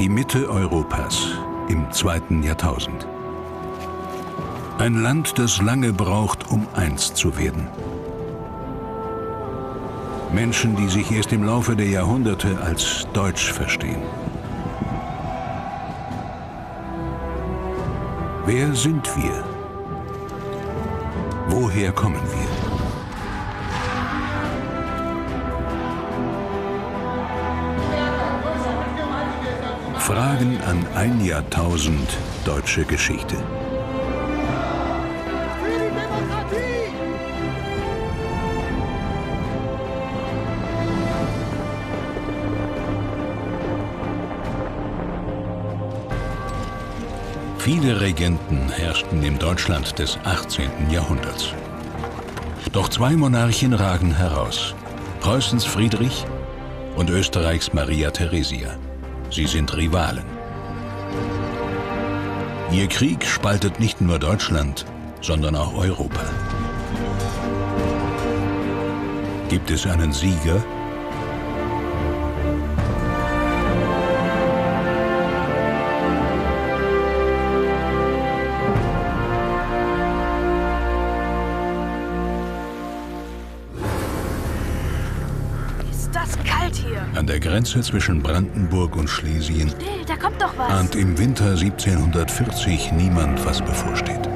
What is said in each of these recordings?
Die Mitte Europas im 2. Jahrtausend. Ein Land, das lange braucht, um eins zu werden. Menschen, die sich erst im Laufe der Jahrhunderte als deutsch verstehen. Wer sind wir? Woher kommen wir? Fragen an ein Jahrtausend deutsche Geschichte. Viele Regenten herrschten im Deutschland des 18. Jahrhunderts. Doch zwei Monarchen ragen heraus: Preußens Friedrich und Österreichs Maria Theresia. Sie sind Rivalen. Ihr Krieg spaltet nicht nur Deutschland, sondern auch Europa. Gibt es einen Sieger? An der Grenze zwischen Brandenburg und Schlesien Still, da kommt doch was. ahnt im Winter 1740 niemand, was bevorsteht.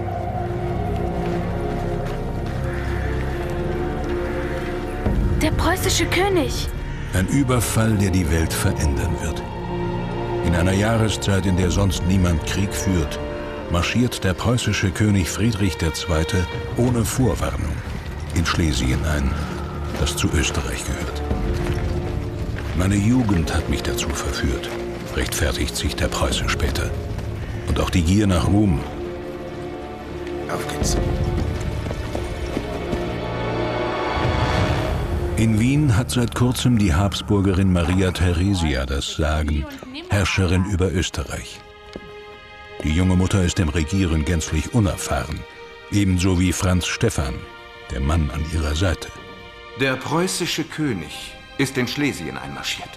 Der preußische König. Ein Überfall, der die Welt verändern wird. In einer Jahreszeit, in der sonst niemand Krieg führt, marschiert der preußische König Friedrich II. Ohne Vorwarnung in Schlesien ein, das zu Österreich gehört. Meine Jugend hat mich dazu verführt, rechtfertigt sich der Preuße später. Und auch die Gier nach Ruhm. Auf geht's. In Wien hat seit kurzem die Habsburgerin Maria Theresia das Sagen, Herrscherin über Österreich. Die junge Mutter ist im Regieren gänzlich unerfahren, ebenso wie Franz Stephan, der Mann an ihrer Seite. Der preußische König ist in Schlesien einmarschiert.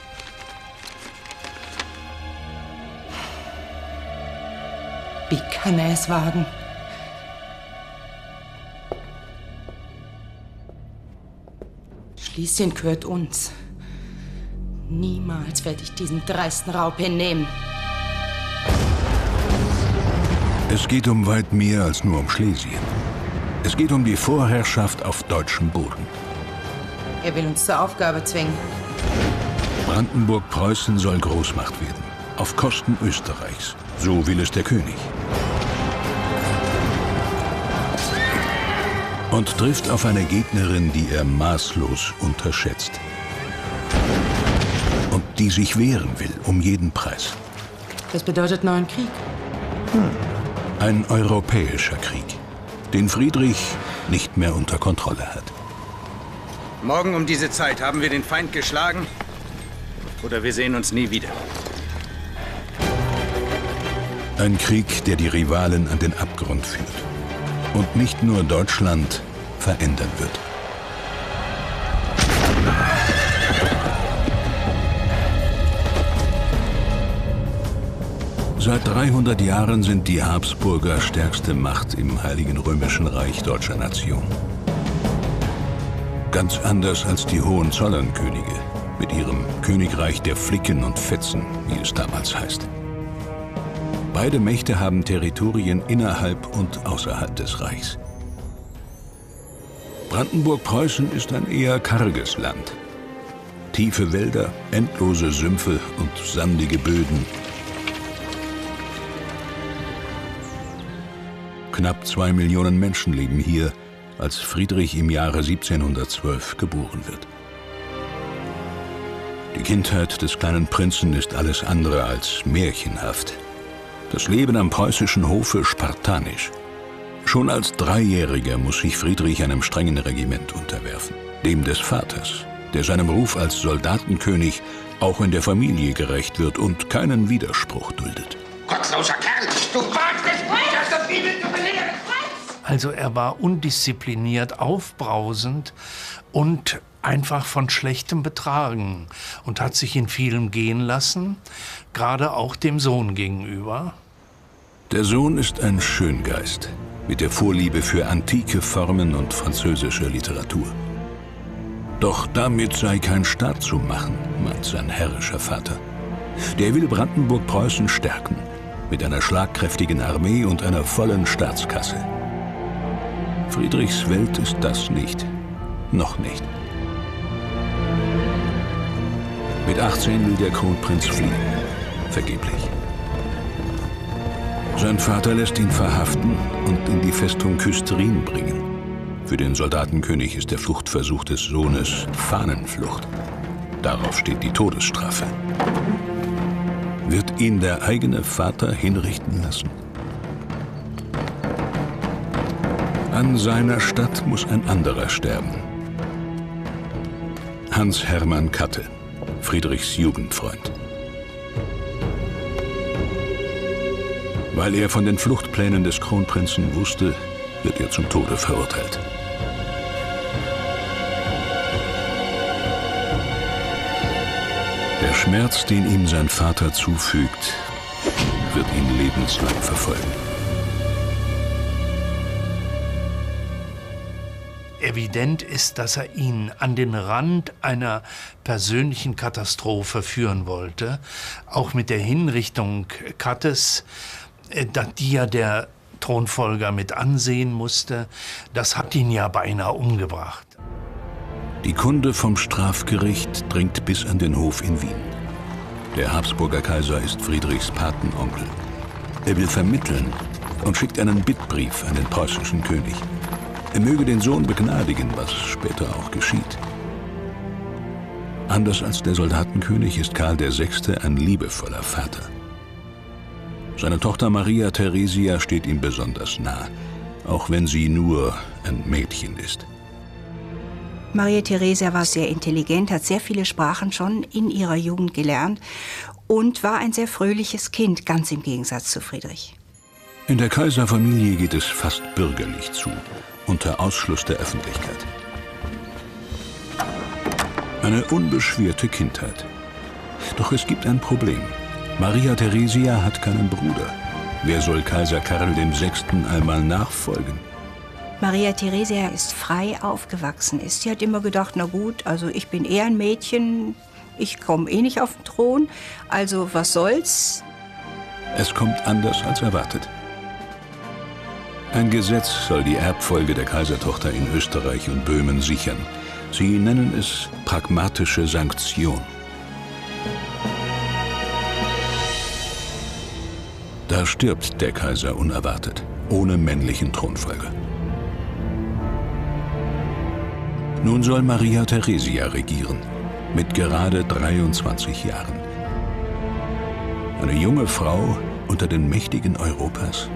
Wie kann er es wagen? Schlesien gehört uns. Niemals werde ich diesen dreisten Raub hinnehmen. Es geht um weit mehr als nur um Schlesien. Es geht um die Vorherrschaft auf deutschem Boden. Er will uns zur Aufgabe zwingen. Brandenburg-Preußen soll Großmacht werden, auf Kosten Österreichs. So will es der König. Und trifft auf eine Gegnerin, die er maßlos unterschätzt. Und die sich wehren will, um jeden Preis. Das bedeutet neuen Krieg. Ein europäischer Krieg, den Friedrich nicht mehr unter Kontrolle hat. Morgen um diese Zeit haben wir den Feind geschlagen oder wir sehen uns nie wieder. Ein Krieg, der die Rivalen an den Abgrund führt und nicht nur Deutschland verändern wird. Seit 300 Jahren sind die Habsburger stärkste Macht im Heiligen Römischen Reich deutscher Nation. Ganz anders als die Hohenzollernkönige mit ihrem Königreich der Flicken und Fetzen, wie es damals heißt. Beide Mächte haben Territorien innerhalb und außerhalb des Reichs. Brandenburg-Preußen ist ein eher karges Land. Tiefe Wälder, endlose Sümpfe und sandige Böden. Knapp 2 Millionen Menschen leben hier, als Friedrich im Jahre 1712 geboren wird. Die Kindheit des kleinen Prinzen ist alles andere als märchenhaft. Das Leben am preußischen Hofe spartanisch. Schon als Dreijähriger muss sich Friedrich einem strengen Regiment unterwerfen, dem des Vaters, der seinem Ruf als Soldatenkönig auch in der Familie gerecht wird und keinen Widerspruch duldet. Gottloser Kerl, du wagst es nicht, das der Bibel zu belehren! Also er war undiszipliniert, aufbrausend und einfach von schlechtem Betragen und hat sich in vielem gehen lassen, gerade auch dem Sohn gegenüber. Der Sohn ist ein Schöngeist mit der Vorliebe für antike Formen und französische Literatur. Doch damit sei kein Staat zu machen, meint sein herrischer Vater. Der will Brandenburg-Preußen stärken, mit einer schlagkräftigen Armee und einer vollen Staatskasse. Friedrichs Welt ist das nicht. Noch nicht. Mit 18 will der Kronprinz fliehen. Vergeblich. Sein Vater lässt ihn verhaften und in die Festung Küstrin bringen. Für den Soldatenkönig ist der Fluchtversuch des Sohnes Fahnenflucht. Darauf steht die Todesstrafe. Wird ihn der eigene Vater hinrichten lassen? An seiner Stadt muss ein anderer sterben. Hans Hermann Katte, Friedrichs Jugendfreund. Weil er von den Fluchtplänen des Kronprinzen wusste, wird er zum Tode verurteilt. Der Schmerz, den ihm sein Vater zufügt, wird ihn lebenslang verfolgen. Evident ist, dass er ihn an den Rand einer persönlichen Katastrophe führen wollte, auch mit der Hinrichtung Kattes, die ja der Thronfolger mit ansehen musste. Das hat ihn ja beinahe umgebracht. Die Kunde vom Strafgericht dringt bis an den Hof in Wien. Der Habsburger Kaiser ist Friedrichs Patenonkel. Er will vermitteln und schickt einen Bittbrief an den preußischen König. Er möge den Sohn begnadigen, was später auch geschieht. Anders als der Soldatenkönig ist Karl VI. Ein liebevoller Vater. Seine Tochter Maria Theresia steht ihm besonders nah, auch wenn sie nur ein Mädchen ist. Maria Theresia war sehr intelligent, hat sehr viele Sprachen schon in ihrer Jugend gelernt und war ein sehr fröhliches Kind, ganz im Gegensatz zu Friedrich. In der Kaiserfamilie geht es fast bürgerlich zu, unter Ausschluss der Öffentlichkeit. Eine unbeschwerte Kindheit. Doch es gibt ein Problem. Maria Theresia hat keinen Bruder. Wer soll Kaiser Karl VI. Einmal nachfolgen? Maria Theresia ist frei aufgewachsen. Sie hat immer gedacht, na gut, also ich bin eher ein Mädchen, ich komme eh nicht auf den Thron, also was soll's? Es kommt anders als erwartet. Ein Gesetz soll die Erbfolge der Kaisertochter in Österreich und Böhmen sichern. Sie nennen es pragmatische Sanktion. Da stirbt der Kaiser unerwartet, ohne männlichen Thronfolger. Nun soll Maria Theresia regieren, mit gerade 23 Jahren. Eine junge Frau unter den Mächtigen Europas.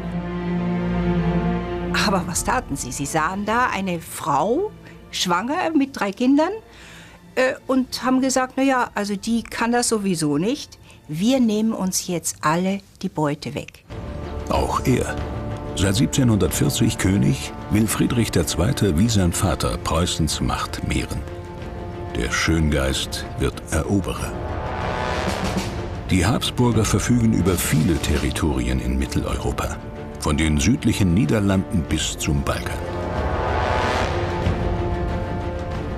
Aber was taten sie? Sie sahen da eine Frau, schwanger mit 3 Kindern, und haben gesagt, na ja, also die kann das sowieso nicht. Wir nehmen uns jetzt alle die Beute weg. Auch er, seit 1740 König, will Friedrich II. Wie sein Vater Preußens Macht mehren. Der Schöngeist wird Eroberer. Die Habsburger verfügen über viele Territorien in Mitteleuropa, von den südlichen Niederlanden bis zum Balkan.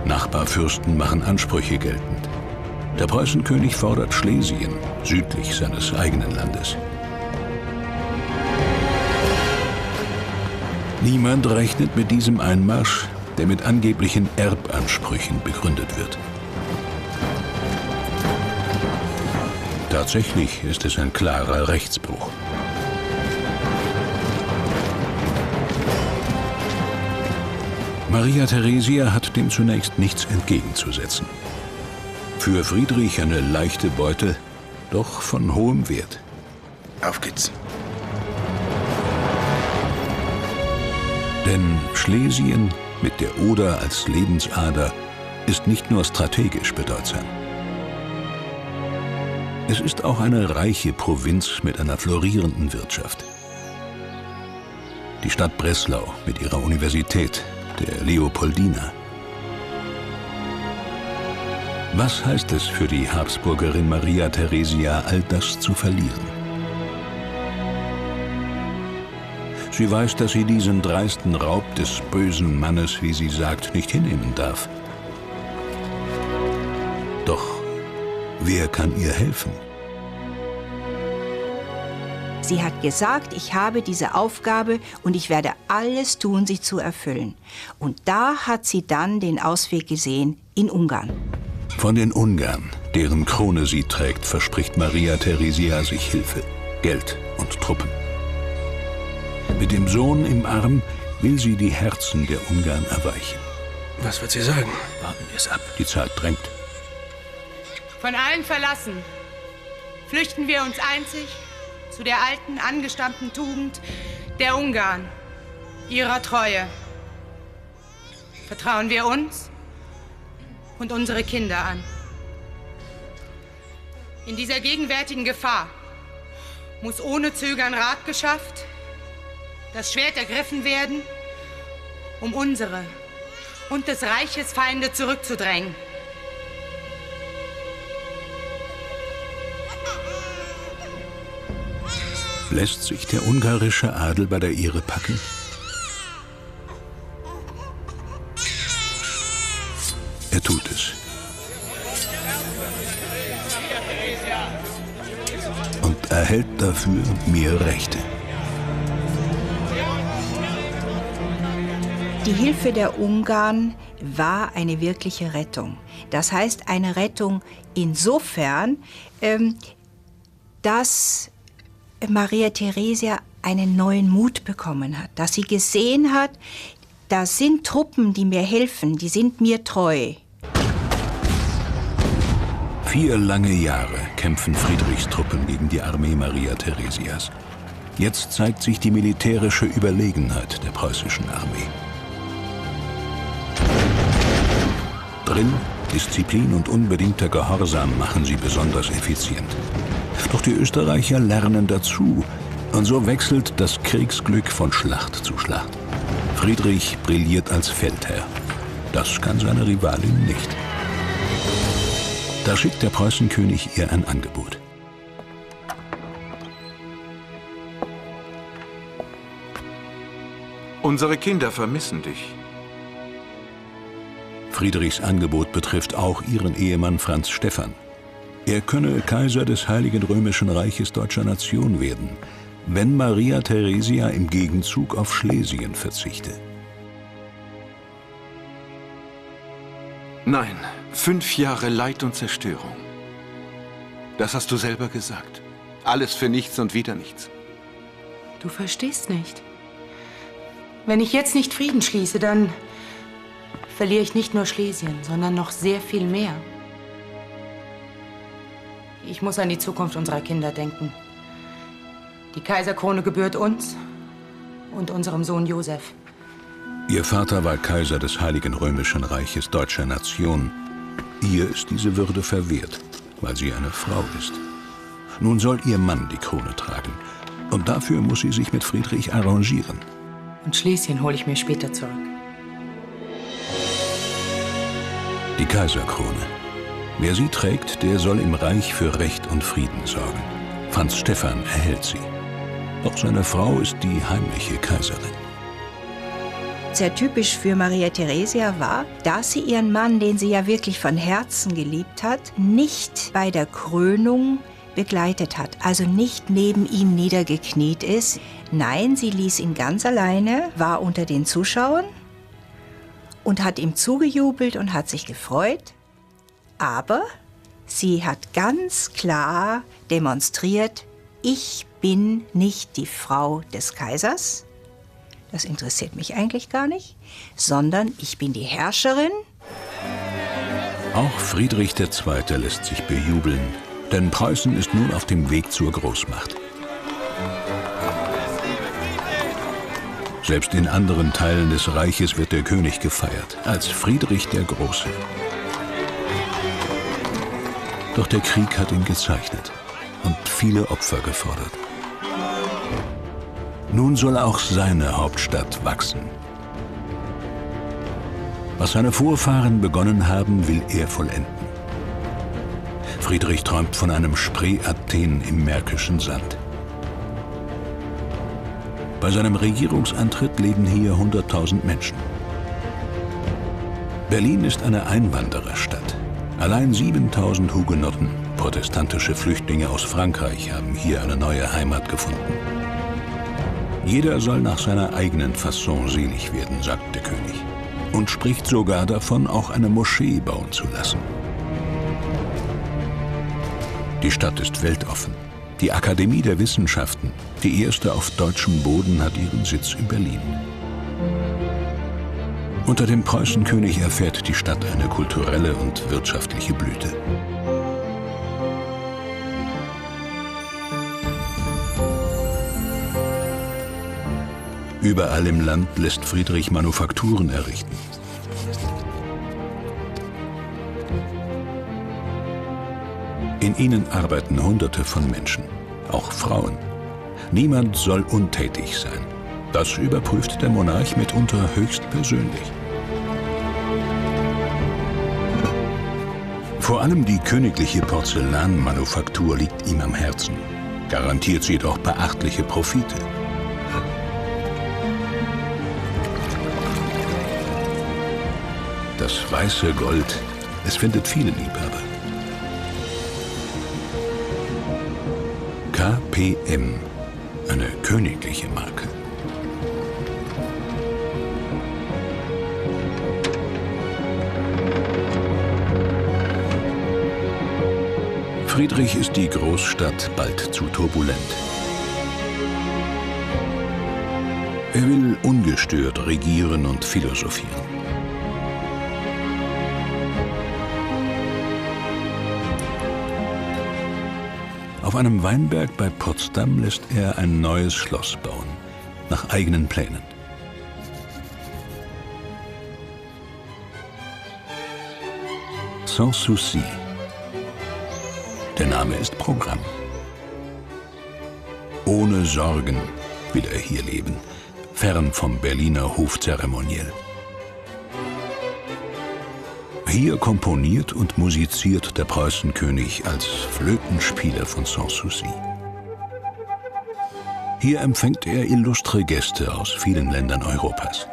Nachbarfürsten machen Ansprüche geltend. Der Preußenkönig fordert Schlesien, südlich seines eigenen Landes. Niemand rechnet mit diesem Einmarsch, der mit angeblichen Erbansprüchen begründet wird. Tatsächlich ist es ein klarer Rechtsbruch. Maria Theresia hat dem zunächst nichts entgegenzusetzen. Für Friedrich eine leichte Beute, doch von hohem Wert. Auf geht's. Denn Schlesien mit der Oder als Lebensader ist nicht nur strategisch bedeutsam. Es ist auch eine reiche Provinz mit einer florierenden Wirtschaft. Die Stadt Breslau mit ihrer Universität, der Leopoldina. Was heißt es für die Habsburgerin Maria Theresia, all das zu verlieren? Sie weiß, dass sie diesen dreisten Raub des bösen Mannes, wie sie sagt, nicht hinnehmen darf. Doch wer kann ihr helfen? Sie hat gesagt, ich habe diese Aufgabe und ich werde alles tun, sie zu erfüllen. Und da hat sie dann den Ausweg gesehen in Ungarn. Von den Ungarn, deren Krone sie trägt, verspricht Maria Theresia sich Hilfe, Geld und Truppen. Mit dem Sohn im Arm will sie die Herzen der Ungarn erweichen. Was wird sie sagen? Warten wir es ab. Die Zeit drängt. Von allen verlassen, flüchten wir uns einzig zu der alten, angestammten Tugend der Ungarn, ihrer Treue. Vertrauen wir uns und unsere Kinder an. In dieser gegenwärtigen Gefahr muss ohne Zögern Rat geschafft, das Schwert ergriffen werden, um unsere und des Reiches Feinde zurückzudrängen. Lässt sich der ungarische Adel bei der Ehre packen? Er tut es. Und erhält dafür mehr Rechte. Die Hilfe der Ungarn war eine wirkliche Rettung. Das heißt, eine Rettung insofern, dass Maria Theresia einen neuen Mut bekommen hat, dass sie gesehen hat, da sind Truppen, die mir helfen, die sind mir treu. 4 lange Jahre kämpfen Friedrichs Truppen gegen die Armee Maria Theresias. Jetzt zeigt sich die militärische Überlegenheit der preußischen Armee. Drill, Disziplin und unbedingter Gehorsam machen sie besonders effizient. Doch die Österreicher lernen dazu. Und so wechselt das Kriegsglück von Schlacht zu Schlacht. Friedrich brilliert als Feldherr. Das kann seine Rivalin nicht. Da schickt der Preußenkönig ihr ein Angebot. Unsere Kinder vermissen dich. Friedrichs Angebot betrifft auch ihren Ehemann Franz Stephan. Er könne Kaiser des Heiligen Römischen Reiches Deutscher Nation werden, wenn Maria Theresia im Gegenzug auf Schlesien verzichte. Nein, 5 Jahre Leid und Zerstörung. Das hast du selber gesagt. Alles für nichts und wieder nichts. Du verstehst nicht. Wenn ich jetzt nicht Frieden schließe, dann verliere ich nicht nur Schlesien, sondern noch sehr viel mehr. Ich muss an die Zukunft unserer Kinder denken. Die Kaiserkrone gebührt uns und unserem Sohn Josef. Ihr Vater war Kaiser des Heiligen Römischen Reiches Deutscher Nation. Ihr ist diese Würde verwehrt, weil sie eine Frau ist. Nun soll ihr Mann die Krone tragen. Und dafür muss sie sich mit Friedrich arrangieren. Und Schlesien hole ich mir später zurück. Die Kaiserkrone. Wer sie trägt, der soll im Reich für Recht und Frieden sorgen. Franz Stephan erhält sie. Doch seine Frau ist die heimliche Kaiserin. Sehr typisch für Maria Theresia war, dass sie ihren Mann, den sie ja wirklich von Herzen geliebt hat, nicht bei der Krönung begleitet hat, also nicht neben ihm niedergekniet ist. Nein, sie ließ ihn ganz alleine, war unter den Zuschauern und hat ihm zugejubelt und hat sich gefreut. Aber sie hat ganz klar demonstriert, ich bin nicht die Frau des Kaisers, das interessiert mich eigentlich gar nicht, sondern ich bin die Herrscherin. Auch Friedrich II. Lässt sich bejubeln, denn Preußen ist nun auf dem Weg zur Großmacht. Selbst in anderen Teilen des Reiches wird der König gefeiert, als Friedrich der Große. Doch der Krieg hat ihn gezeichnet und viele Opfer gefordert. Nun soll auch seine Hauptstadt wachsen. Was seine Vorfahren begonnen haben, will er vollenden. Friedrich träumt von einem Spree-Athen im Märkischen Sand. Bei seinem Regierungsantritt leben hier 100.000 Menschen. Berlin ist eine Einwandererstadt. Allein 7.000 Hugenotten, protestantische Flüchtlinge aus Frankreich, haben hier eine neue Heimat gefunden. Jeder soll nach seiner eigenen Fasson selig werden, sagt der König. Und spricht sogar davon, auch eine Moschee bauen zu lassen. Die Stadt ist weltoffen. Die Akademie der Wissenschaften, die erste auf deutschem Boden, hat ihren Sitz in Berlin. Unter dem Preußenkönig erfährt die Stadt eine kulturelle und wirtschaftliche Blüte. Überall im Land lässt Friedrich Manufakturen errichten. In ihnen arbeiten Hunderte von Menschen, auch Frauen. Niemand soll untätig sein. Das überprüft der Monarch mitunter höchstpersönlich. Vor allem die königliche Porzellanmanufaktur liegt ihm am Herzen, garantiert sie jedoch beachtliche Profite. Das weiße Gold, es findet viele Liebhaber. KPM, eine königliche Marke. Friedrich ist die Großstadt bald zu turbulent. Er will ungestört regieren und philosophieren. Auf einem Weinberg bei Potsdam lässt er ein neues Schloss bauen, nach eigenen Plänen. Sans Souci. Der Name ist Programm. Ohne Sorgen will er hier leben, fern vom Berliner Hofzeremoniell. Hier komponiert und musiziert der Preußenkönig als Flötenspieler von Sans Souci. Hier empfängt er illustre Gäste aus vielen Ländern Europas.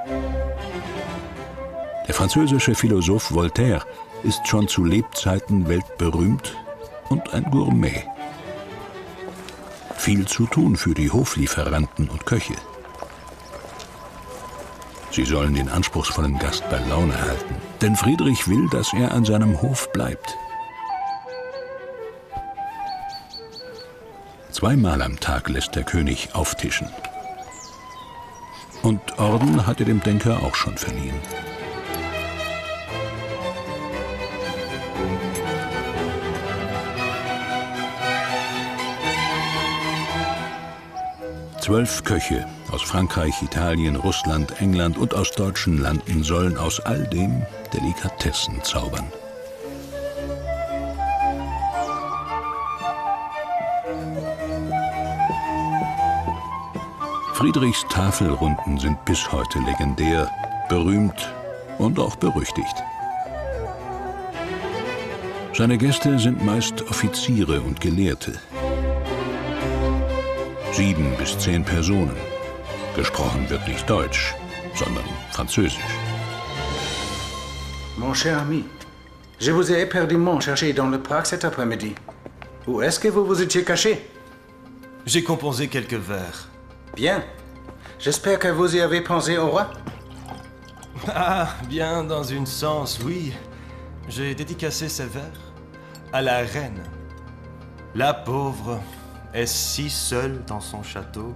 Der französische Philosoph Voltaire ist schon zu Lebzeiten weltberühmt und ein Gourmet. Viel zu tun für die Hoflieferanten und Köche. Sie sollen den anspruchsvollen Gast bei Laune halten, denn Friedrich will, dass er an seinem Hof bleibt. Zweimal am Tag lässt der König auftischen. Und Orden hat er dem Denker auch schon verliehen. Zwölf Köche aus Frankreich, Italien, Russland, England und aus deutschen Landen sollen aus all dem Delikatessen zaubern. Friedrichs Tafelrunden sind bis heute legendär, berühmt und auch berüchtigt. Seine Gäste sind meist Offiziere und Gelehrte. 7 bis 10 Personen. Gesprochen wird nicht Deutsch, sondern Französisch. Mon cher ami, je vous ai éperdument cherché dans le parc cet après-midi. Où est-ce que vous vous étiez caché? J'ai composé quelques vers. Bien. J'espère que vous y avez pensé au roi. Ah, bien dans une sens, oui. J'ai dédicacé ces vers à la reine. La pauvre est si seule dans son château.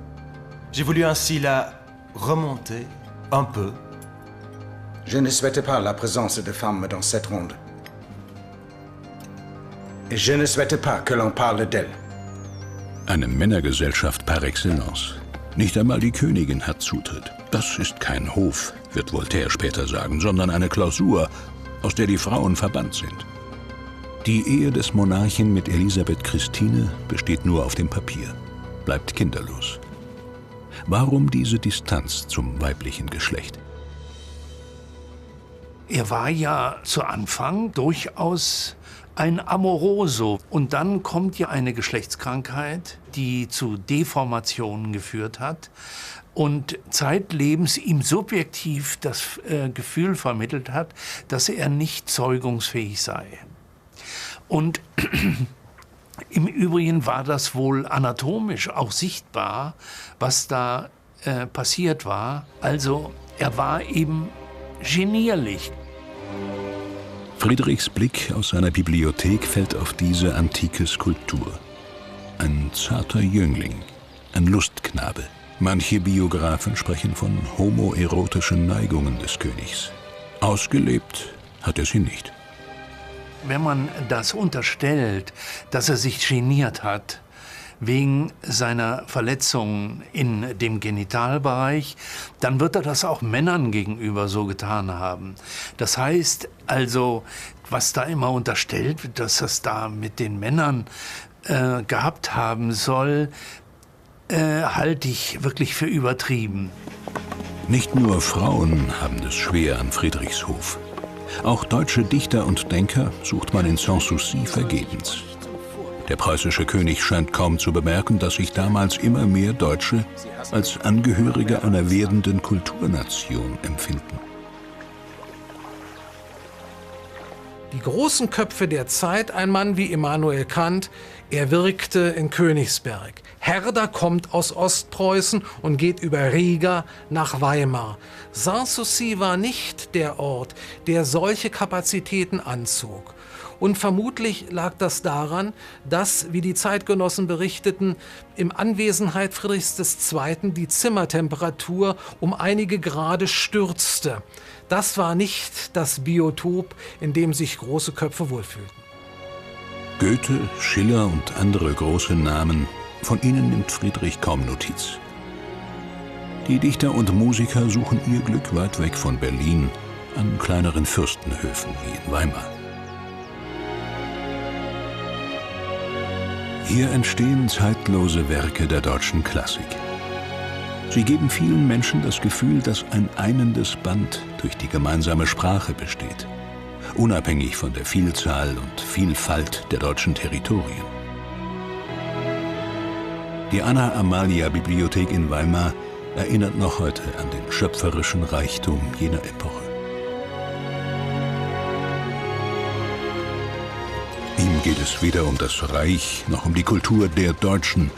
J'ai voulu ainsi la remonter un peu. Je ne souhaite pas la présence de femmes dans cette ronde. Et je ne souhaite pas que l'on parle d'elle. Eine Männergesellschaft par excellence. Nicht einmal die Königin hat Zutritt. Das ist kein Hof, wird Voltaire später sagen, sondern eine Klausur, aus der die Frauen verbannt sind. Die Ehe des Monarchen mit Elisabeth Christine besteht nur auf dem Papier, bleibt kinderlos. Warum diese Distanz zum weiblichen Geschlecht? Er war ja zu Anfang durchaus ein Amoroso. Und dann kommt ja eine Geschlechtskrankheit, die zu Deformationen geführt hat und zeitlebens ihm subjektiv das Gefühl vermittelt hat, dass er nicht zeugungsfähig sei. Und im Übrigen war das wohl anatomisch auch sichtbar, was da passiert war. Also er war eben genierlich. Friedrichs Blick aus seiner Bibliothek fällt auf diese antike Skulptur. Ein zarter Jüngling, ein Lustknabe. Manche Biografen sprechen von homoerotischen Neigungen des Königs. Ausgelebt hat er sie nicht. Wenn man das unterstellt, dass er sich geniert hat, wegen seiner Verletzungen in dem Genitalbereich, dann wird er das auch Männern gegenüber so getan haben. Das heißt also, was da immer unterstellt wird, dass das da mit den Männern gehabt haben soll, halte ich wirklich für übertrieben. Nicht nur Frauen haben es schwer an Friedrichs Hof. Auch deutsche Dichter und Denker sucht man in Sanssouci vergebens. Der preußische König scheint kaum zu bemerken, dass sich damals immer mehr Deutsche als Angehörige einer werdenden Kulturnation empfinden. Die großen Köpfe der Zeit, ein Mann wie Immanuel Kant, er wirkte in Königsberg. Herder kommt aus Ostpreußen und geht über Riga nach Weimar. Sanssouci war nicht der Ort, der solche Kapazitäten anzog. Und vermutlich lag das daran, dass, wie die Zeitgenossen berichteten, in Anwesenheit Friedrichs II. Die Zimmertemperatur um einige Grade stürzte. Das war nicht das Biotop, in dem sich große Köpfe wohlfühlten. Goethe, Schiller und andere große Namen, von ihnen nimmt Friedrich kaum Notiz. Die Dichter und Musiker suchen ihr Glück weit weg von Berlin, an kleineren Fürstenhöfen wie in Weimar. Hier entstehen zeitlose Werke der deutschen Klassik. Sie geben vielen Menschen das Gefühl, dass ein einendes Band durch die gemeinsame Sprache besteht, unabhängig von der Vielzahl und Vielfalt der deutschen Territorien. Die Anna-Amalia-Bibliothek in Weimar erinnert noch heute an den schöpferischen Reichtum jener Epoche. Ihm geht es weder um das Reich noch um die Kultur der Deutschen.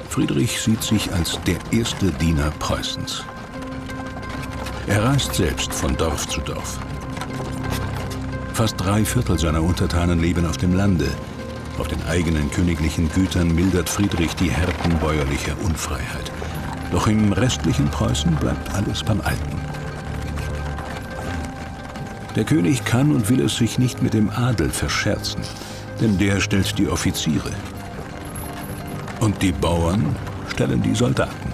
Friedrich sieht sich als der erste Diener Preußens. Er reist selbst von Dorf zu Dorf. Fast 3/4 seiner Untertanen leben auf dem Lande. Auf den eigenen königlichen Gütern mildert Friedrich die Härten bäuerlicher Unfreiheit. Doch im restlichen Preußen bleibt alles beim Alten. Der König kann und will es sich nicht mit dem Adel verscherzen, denn der stellt die Offiziere. Und die Bauern stellen die Soldaten.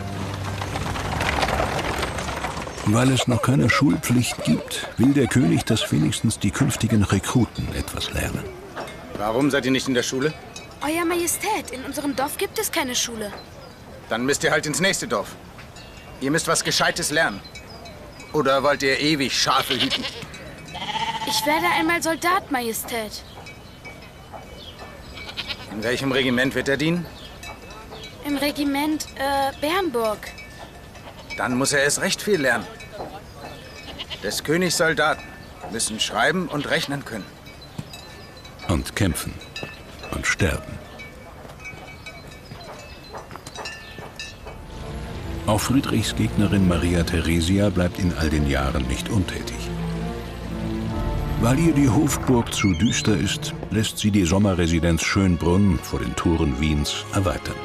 Weil es noch keine Schulpflicht gibt, will der König, dass wenigstens die künftigen Rekruten etwas lernen. Warum seid ihr nicht in der Schule? Euer Majestät, in unserem Dorf gibt es keine Schule. Dann müsst ihr halt ins nächste Dorf. Ihr müsst was Gescheites lernen. Oder wollt ihr ewig Schafe hüten? Ich werde einmal Soldat, Majestät. In welchem Regiment wird er dienen? Im Regiment, Bernburg. Dann muss er erst recht viel lernen. Des Königs Soldaten müssen schreiben und rechnen können. Und kämpfen und sterben. Auch Friedrichs Gegnerin Maria Theresia bleibt in all den Jahren nicht untätig. Weil ihr die Hofburg zu düster ist, lässt sie die Sommerresidenz Schönbrunn vor den Toren Wiens erweitern.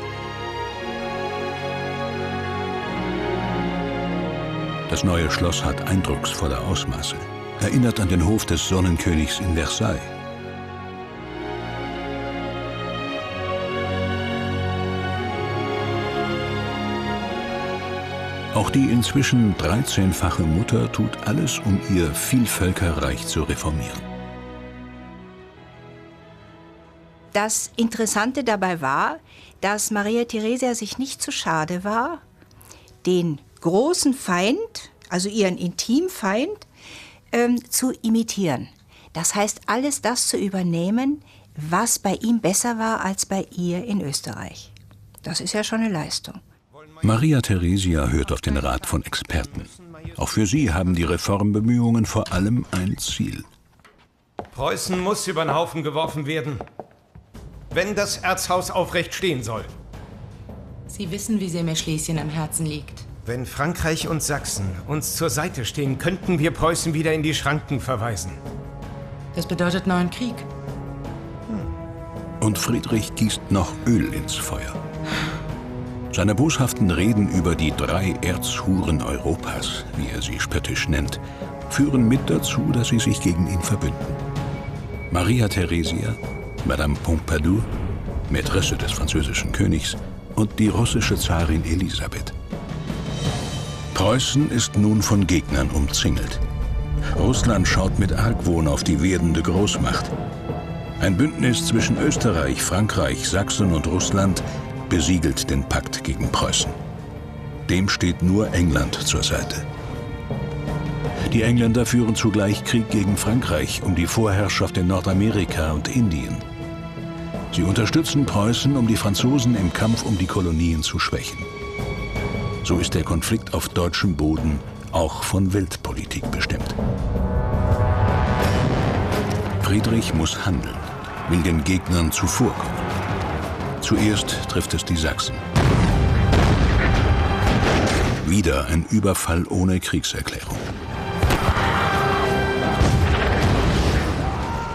Das neue Schloss hat eindrucksvolle Ausmaße, erinnert an den Hof des Sonnenkönigs in Versailles. Auch die inzwischen 13-fache Mutter tut alles, um ihr Vielvölkerreich zu reformieren. Das Interessante dabei war, dass Maria Theresia sich nicht zu schade war, den großen Feind, also ihren Intimfeind, zu imitieren. Das heißt, alles das zu übernehmen, was bei ihm besser war als bei ihr in Österreich. Das ist ja schon eine Leistung. Maria Theresia hört auf den Rat von Experten. Auch für sie haben die Reformbemühungen vor allem ein Ziel. Preußen muss über den Haufen geworfen werden, wenn das Erzhaus aufrecht stehen soll. Sie wissen, wie sehr mir Schlesien am Herzen liegt. Wenn Frankreich und Sachsen uns zur Seite stehen, könnten wir Preußen wieder in die Schranken verweisen. Das bedeutet neuen Krieg. Und Friedrich gießt noch Öl ins Feuer. Seine boshaften Reden über die 3 Erzhuren Europas, wie er sie spöttisch nennt, führen mit dazu, dass sie sich gegen ihn verbünden. Maria Theresia, Madame Pompadour, Mätresse des französischen Königs, und die russische Zarin Elisabeth. Preußen ist nun von Gegnern umzingelt. Russland schaut mit Argwohn auf die werdende Großmacht. Ein Bündnis zwischen Österreich, Frankreich, Sachsen und Russland besiegelt den Pakt gegen Preußen. Dem steht nur England zur Seite. Die Engländer führen zugleich Krieg gegen Frankreich um die Vorherrschaft in Nordamerika und Indien. Sie unterstützen Preußen, um die Franzosen im Kampf um die Kolonien zu schwächen. So ist der Konflikt auf deutschem Boden auch von Weltpolitik bestimmt. Friedrich muss handeln, will den Gegnern zuvorkommen. Zuerst trifft es die Sachsen. Wieder ein Überfall ohne Kriegserklärung.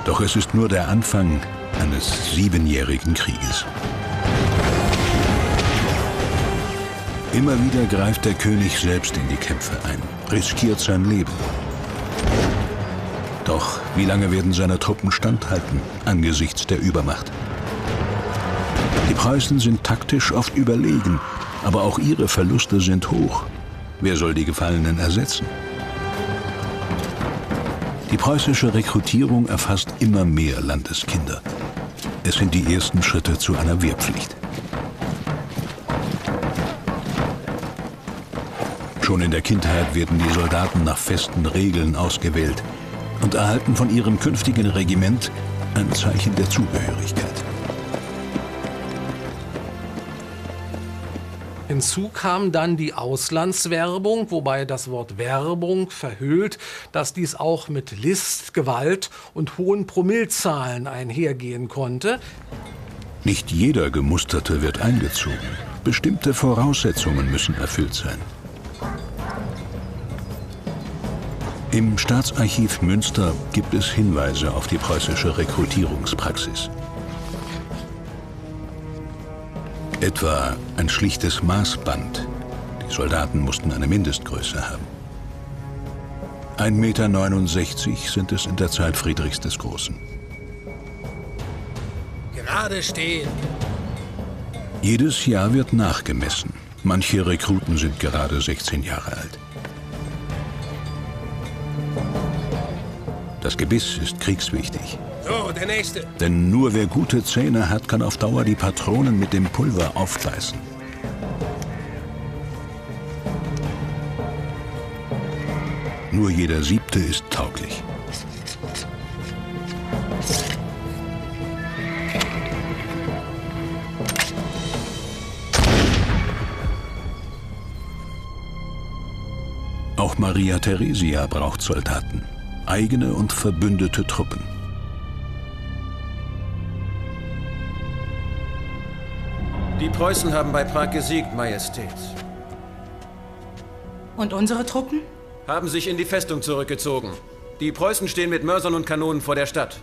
Doch es ist nur der Anfang eines 7-jährigen Krieges. Immer wieder greift der König selbst in die Kämpfe ein, riskiert sein Leben. Doch wie lange werden seine Truppen standhalten angesichts der Übermacht? Die Preußen sind taktisch oft überlegen, aber auch ihre Verluste sind hoch. Wer soll die Gefallenen ersetzen? Die preußische Rekrutierung erfasst immer mehr Landeskinder. Es sind die ersten Schritte zu einer Wehrpflicht. Schon in der Kindheit werden die Soldaten nach festen Regeln ausgewählt und erhalten von ihrem künftigen Regiment ein Zeichen der Zugehörigkeit. Hinzu kam dann die Auslandswerbung, wobei das Wort Werbung verhüllt, dass dies auch mit List, Gewalt und hohen Promillezahlen einhergehen konnte. Nicht jeder Gemusterte wird eingezogen. Bestimmte Voraussetzungen müssen erfüllt sein. Im Staatsarchiv Münster gibt es Hinweise auf die preußische Rekrutierungspraxis. Etwa ein schlichtes Maßband. Die Soldaten mussten eine Mindestgröße haben. 1,69 Meter sind es in der Zeit Friedrichs des Großen. Gerade stehen. Jedes Jahr wird nachgemessen. Manche Rekruten sind gerade 16 Jahre alt. Das Gebiss ist kriegswichtig. So, der Nächste. Denn nur wer gute Zähne hat, kann auf Dauer die Patronen mit dem Pulver aufbeißen. Nur jeder 7. ist tauglich. Auch Maria Theresia braucht Soldaten. Eigene und verbündete Truppen. Die Preußen haben bei Prag gesiegt, Majestät. Und unsere Truppen? Haben sich in die Festung zurückgezogen. Die Preußen stehen mit Mörsern und Kanonen vor der Stadt.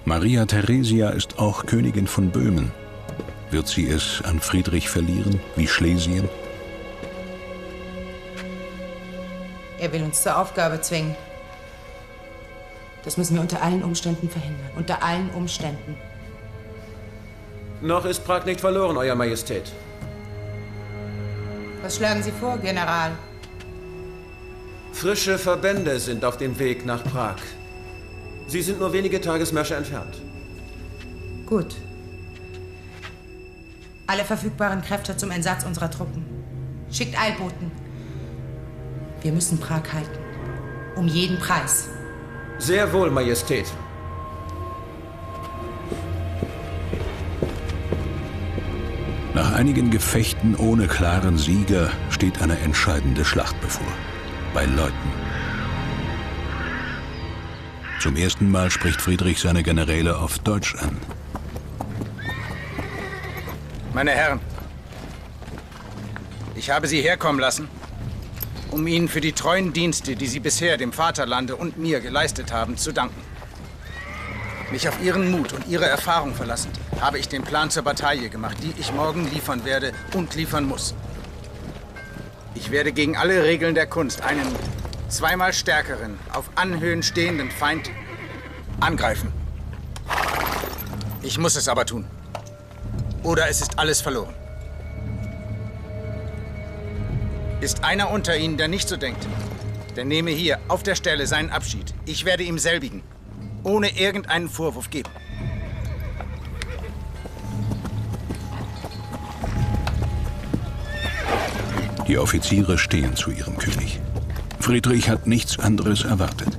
Maria Theresia ist auch Königin von Böhmen. Wird sie es an Friedrich verlieren, wie Schlesien? Er will uns zur Aufgabe zwingen. Das müssen wir unter allen Umständen verhindern. Unter allen Umständen. Noch ist Prag nicht verloren, Euer Majestät. Was schlagen Sie vor, General? Frische Verbände sind auf dem Weg nach Prag. Sie sind nur wenige Tagesmärsche entfernt. Gut. alle verfügbaren Kräfte zum Entsatz unserer Truppen. Schickt Eilboten. Wir müssen Prag halten. Um jeden Preis. Sehr wohl, Majestät. Nach einigen Gefechten ohne klaren Sieger steht eine entscheidende Schlacht bevor. Bei Leuthen. Zum ersten Mal spricht Friedrich seine Generäle auf Deutsch an. Meine Herren, ich habe Sie herkommen lassen, um Ihnen für die treuen Dienste, die Sie bisher dem Vaterlande und mir geleistet haben, zu danken. Mich auf Ihren Mut und Ihre Erfahrung verlassend, habe ich den Plan zur Bataille gemacht, die ich morgen liefern werde und liefern muss. Ich werde gegen alle Regeln der Kunst einen zweimal stärkeren, auf Anhöhen stehenden Feind angreifen. Ich muss es aber tun. Oder es ist alles verloren. Ist einer unter Ihnen, der nicht so denkt, der nehme hier auf der Stelle seinen Abschied. Ich werde ihm selbigen, ohne irgendeinen Vorwurf geben. Die Offiziere stehen zu ihrem König. Friedrich hat nichts anderes erwartet.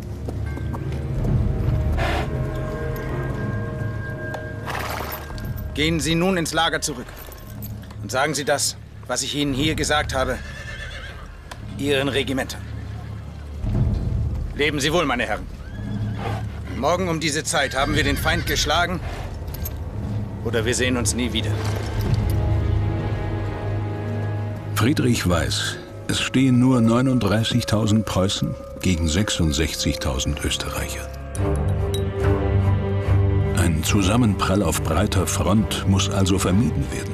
Gehen Sie nun ins Lager zurück und sagen Sie das, was ich Ihnen hier gesagt habe, Ihren Regimentern. Leben Sie wohl, meine Herren. Morgen um diese Zeit haben wir den Feind geschlagen oder wir sehen uns nie wieder. Friedrich weiß, es stehen nur 39.000 Preußen gegen 66.000 Österreicher. Ein Zusammenprall auf breiter Front muss also vermieden werden.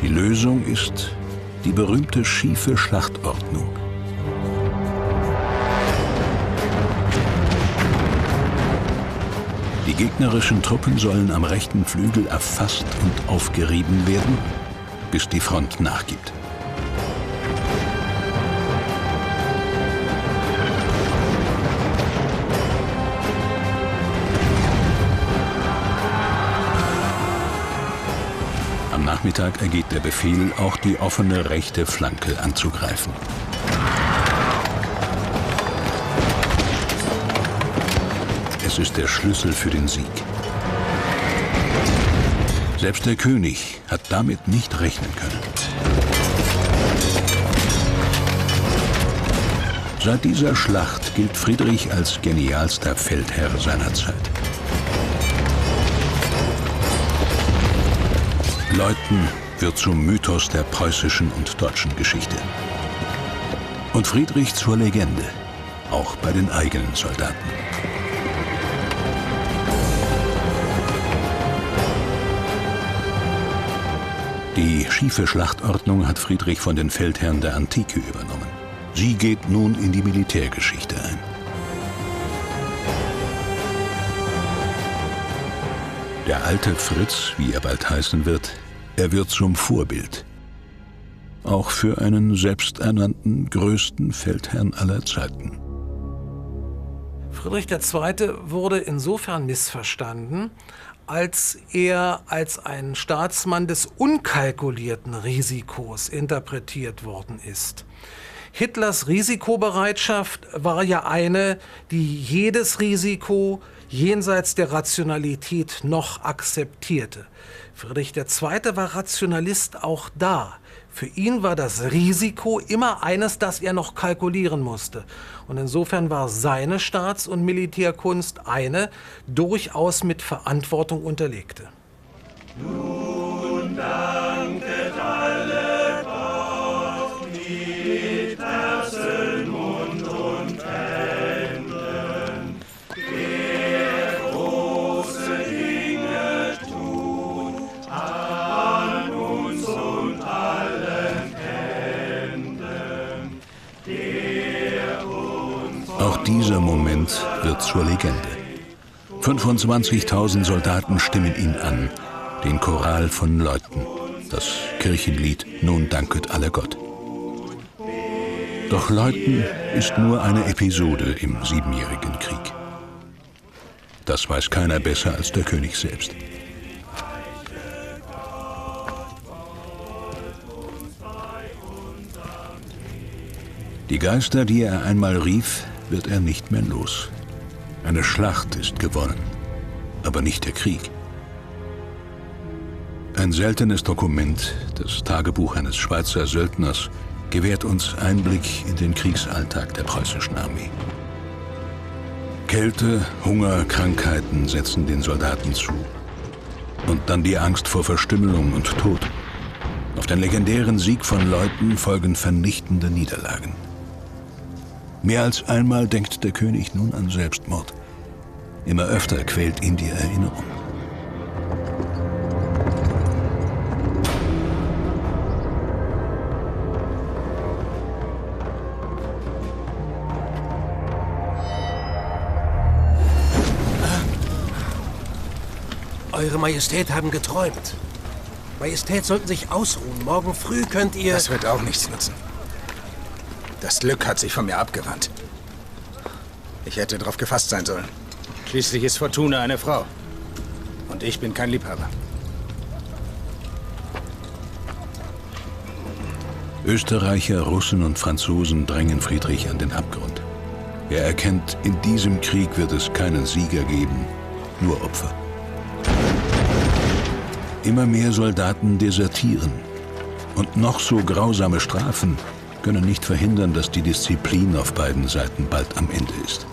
Die Lösung ist die berühmte schiefe Schlachtordnung. Die gegnerischen Truppen sollen am rechten Flügel erfasst und aufgerieben werden, bis die Front nachgibt. Am Nachmittag ergeht der Befehl, auch die offene rechte Flanke anzugreifen. Es ist der Schlüssel für den Sieg. Selbst der König hat damit nicht rechnen können. Seit dieser Schlacht gilt Friedrich als genialster Feldherr seiner Zeit. Leuthen wird zum Mythos der preußischen und deutschen Geschichte. Und Friedrich zur Legende, auch bei den eigenen Soldaten. Die schiefe Schlachtordnung hat Friedrich von den Feldherren der Antike übernommen. Sie geht nun in die Militärgeschichte ein. Der alte Fritz, wie er bald heißen wird, er wird zum Vorbild. Auch für einen selbsternannten größten Feldherrn aller Zeiten. Friedrich II. Wurde insofern missverstanden, als er als ein Staatsmann des unkalkulierten Risikos interpretiert worden ist. Hitlers Risikobereitschaft war ja eine, die jedes Risiko jenseits der Rationalität noch akzeptierte. Friedrich II. War Rationalist auch da. Für ihn war das Risiko immer eines, das er noch kalkulieren musste. Und insofern war seine Staats- und Militärkunst eine, durchaus mit Verantwortung unterlegte. Nun danket alle Gott mit Herzen, Mund und Händen, der große Dinge tut an uns und allen Händen, der uns. Auch dieser Moment wird zur Legende. 25.000 Soldaten stimmen ihn an. Den Choral von Leuthen, das Kirchenlied Nun danket alle Gott. Doch Leuthen ist nur eine Episode im Siebenjährigen Krieg. Das weiß keiner besser als der König selbst. Die Geister, die er einmal rief, wird er nicht mehr los. Eine Schlacht ist gewonnen, aber nicht der Krieg. Ein seltenes Dokument, das Tagebuch eines Schweizer Söldners, gewährt uns Einblick in den Kriegsalltag der preußischen Armee. Kälte, Hunger, Krankheiten setzen den Soldaten zu. Und dann die Angst vor Verstümmelung und Tod. Auf den legendären Sieg von Leuthen folgen vernichtende Niederlagen. Mehr als einmal denkt der König nun an Selbstmord. Immer öfter quält ihn die Erinnerung. Eure Majestät haben geträumt. Majestät sollten sich ausruhen. Morgen früh könnt ihr... Das wird auch nichts nutzen. Das Glück hat sich von mir abgewandt. Ich hätte darauf gefasst sein sollen. Schließlich ist Fortuna eine Frau. Und ich bin kein Liebhaber. Österreicher, Russen und Franzosen drängen Friedrich an den Abgrund. Er erkennt, in diesem Krieg wird es keinen Sieger geben, nur Opfer. Immer mehr Soldaten desertieren. Und noch so grausame Strafen können nicht verhindern, dass die Disziplin auf beiden Seiten bald am Ende ist.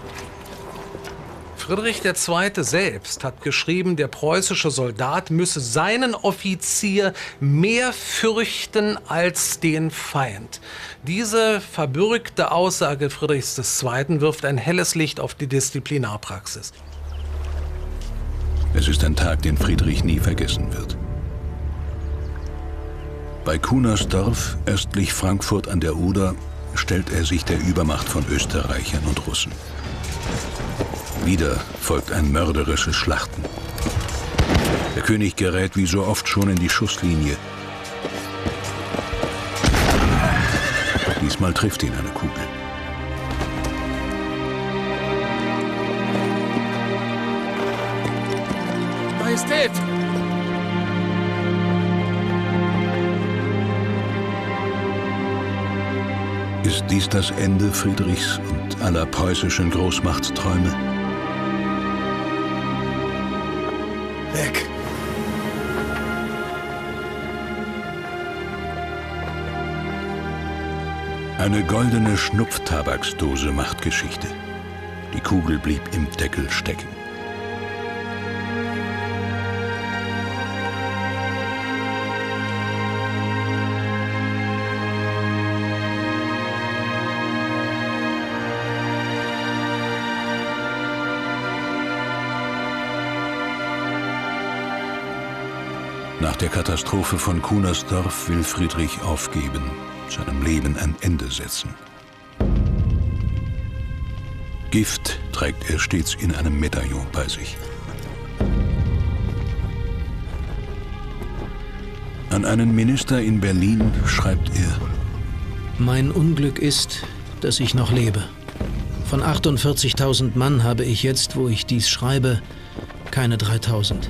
Friedrich II. Selbst hat geschrieben, der preußische Soldat müsse seinen Offizier mehr fürchten als den Feind. Diese verbürgte Aussage Friedrichs II. Wirft ein helles Licht auf die Disziplinarpraxis. Es ist ein Tag, den Friedrich nie vergessen wird. Bei Kunersdorf, östlich Frankfurt an der Oder, stellt er sich der Übermacht von Österreichern und Russen. Wieder folgt ein mörderisches Schlachten. Der König gerät wie so oft schon in die Schusslinie. Diesmal trifft ihn eine Kugel. Majestät! Ist dies das Ende Friedrichs und aller preußischen Großmachtsträume? Weg! Eine goldene Schnupftabaksdose macht Geschichte. Die Kugel blieb im Deckel stecken. Nach der Katastrophe von Kunersdorf will Friedrich aufgeben, seinem Leben ein Ende setzen. Gift trägt er stets in einem Medaillon bei sich. An einen Minister in Berlin schreibt er: Mein Unglück ist, dass ich noch lebe. Von 48.000 Mann habe ich jetzt, wo ich dies schreibe, keine 3.000.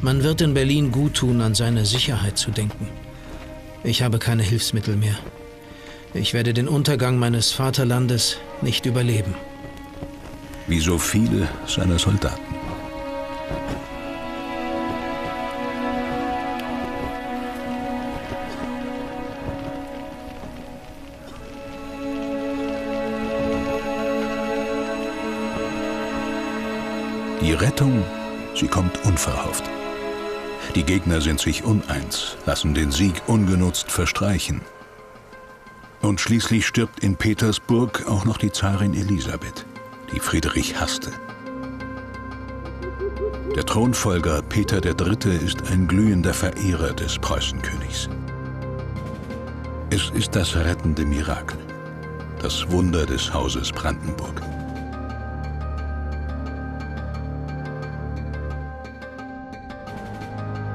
Man wird in Berlin gut tun, an seine Sicherheit zu denken. Ich habe keine Hilfsmittel mehr. Ich werde den Untergang meines Vaterlandes nicht überleben. Wie so viele seiner Soldaten. Die Rettung, sie kommt unverhofft. Die Gegner sind sich uneins, lassen den Sieg ungenutzt verstreichen. Und schließlich stirbt in Petersburg auch noch die Zarin Elisabeth, die Friedrich hasste. Der Thronfolger Peter III. Ist ein glühender Verehrer des Preußenkönigs. Es ist das rettende Mirakel, das Wunder des Hauses Brandenburg.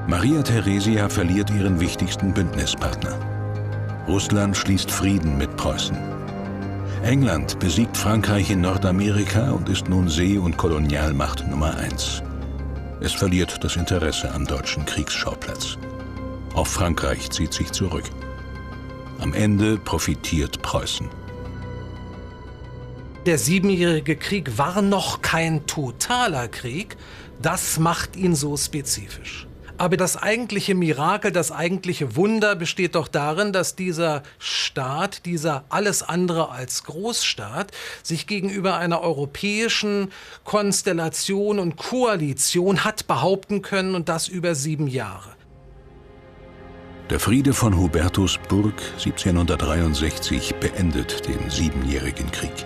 Maria Theresia verliert ihren wichtigsten Bündnispartner. Russland schließt Frieden mit Preußen. England besiegt Frankreich in Nordamerika und ist nun See- und Kolonialmacht Nummer 1. Es verliert das Interesse am deutschen Kriegsschauplatz. Auch Frankreich zieht sich zurück. Am Ende profitiert Preußen. Der Siebenjährige Krieg war noch kein totaler Krieg. Das macht ihn so spezifisch. Aber das eigentliche Mirakel, das eigentliche Wunder besteht doch darin, dass dieser Staat, dieser alles andere als Großstaat, sich gegenüber einer europäischen Konstellation und Koalition hat behaupten können, und das über 7 Jahre. Der Friede von Hubertusburg 1763 beendet den Siebenjährigen Krieg.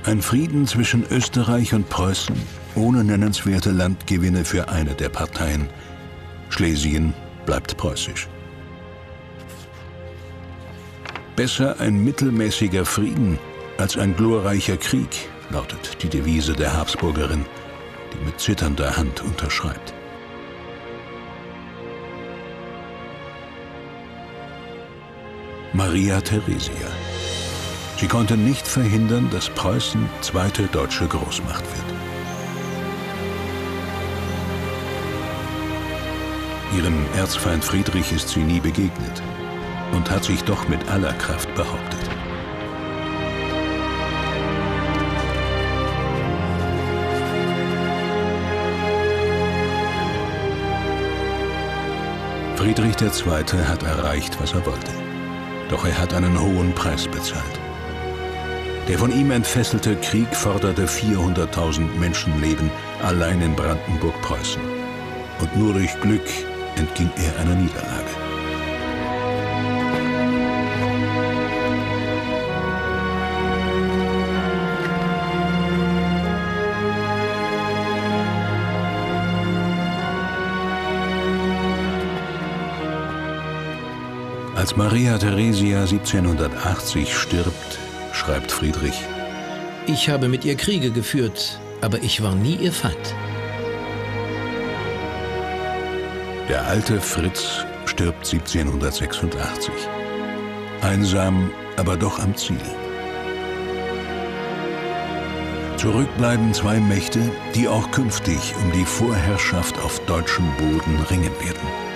Ein Frieden zwischen Österreich und Preußen ohne nennenswerte Landgewinne für eine der Parteien. Schlesien bleibt preußisch. Besser ein mittelmäßiger Frieden als ein glorreicher Krieg, lautet die Devise der Habsburgerin, die mit zitternder Hand unterschreibt. Maria Theresia. Sie konnte nicht verhindern, dass Preußen zweite deutsche Großmacht wird. Ihrem Erzfeind Friedrich ist sie nie begegnet und hat sich doch mit aller Kraft behauptet. Friedrich II. Hat erreicht, was er wollte. Doch er hat einen hohen Preis bezahlt. Der von ihm entfesselte Krieg forderte 400.000 Menschenleben allein in Brandenburg-Preußen. Und nur durch Glück entging er einer Niederlage. Als Maria Theresia 1780 stirbt, schreibt Friedrich: Ich habe mit ihr Kriege geführt, aber ich war nie ihr Feind. Der alte Fritz stirbt 1786. Einsam, aber doch am Ziel. Zurück bleiben 2 Mächte, die auch künftig um die Vorherrschaft auf deutschem Boden ringen werden.